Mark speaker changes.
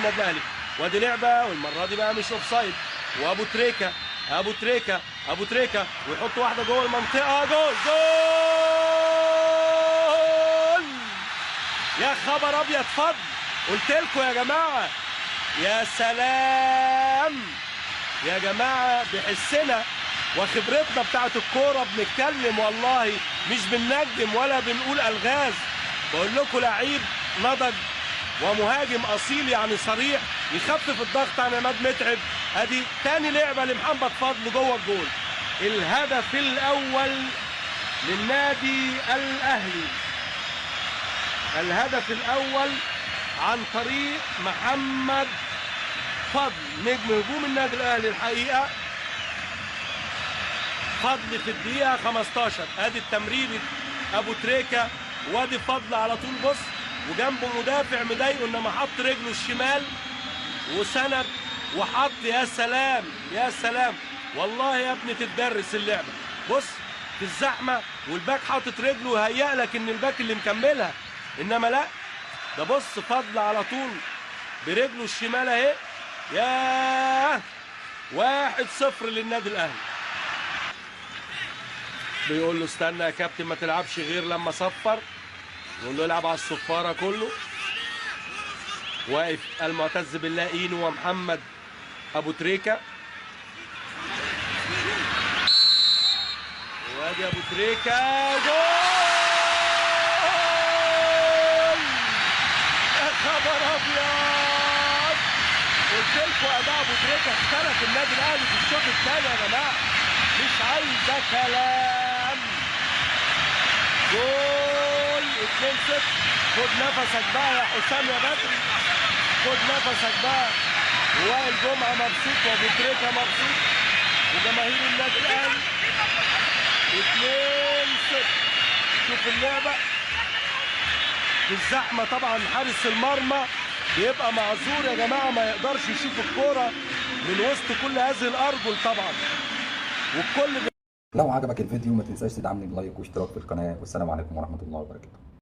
Speaker 1: النادي الاهلي. وادي لعبه والمره دي بقى مش اوفسايد، وابو تريكه ابو تريكه ابو تريكه ويحط واحده جوه المنطقه. جول جول يا خبر ابيض. فضل قلت لكم يا جماعه. يا سلام يا جماعه بحسنا وخبرتنا بتاعت الكوره بنتكلم والله، مش بننجم ولا بنقول الغاز. بقول لكم لعيب نضج ومهاجم اصيل يعني صريح يخفف الضغط عن عماد متعب. ادي تاني لعبه لمحمد فضل جوه الجول. الهدف الاول للنادي الاهلي، الهدف الاول عن طريق محمد فضل نجم هجوم النادي الاهلي الحقيقه. فضل في الدقيقه 15. ادي التمريره ابو تريكه، وادي فضل على طول. بص وجنبه مدافع مضايقه انما حط رجله الشمال وسند وحط. يا سلام يا سلام والله يا ابني تتدرس اللعبه. بص في الزحمه والباك حاطط رجله وهيأ لك ان الباك اللي مكملها، انما لا ده بص فضل على طول برجله الشمال اهي. ياه 1-0 للنادي الاهلي. بيقول له استنى يا كابتن ما تلعبش غير لما صفر. يقول له العب على الصفاره كله. واقف المعتز بالله اينو ومحمد ابو تريكه. وادي ابو تريكه جول يا خبر ابيض. قلت لكم اداء ابو تريكه اختلف النادي الاهلي في الشوط الثاني يا جماعه، مش عايزه كلام. جول 2-0. خد نفسك بقى يا حسام يا بدري، خد نفسك بقى. ووائل جمعه مبسوط وابو تريكه مبسوط وجماهير النادي الاهلي. 2-0. شوف اللعبه في الزحمه طبعا حارس المرمى بيبقى معذور يا جماعه، ما يقدرش يشوف الكوره من وسط كل هذه الارجل طبعا. والكل
Speaker 2: لو عجبك الفيديو ما تنساش تدعمني بلايك واشتراك في القناه، والسلام عليكم ورحمه الله وبركاته.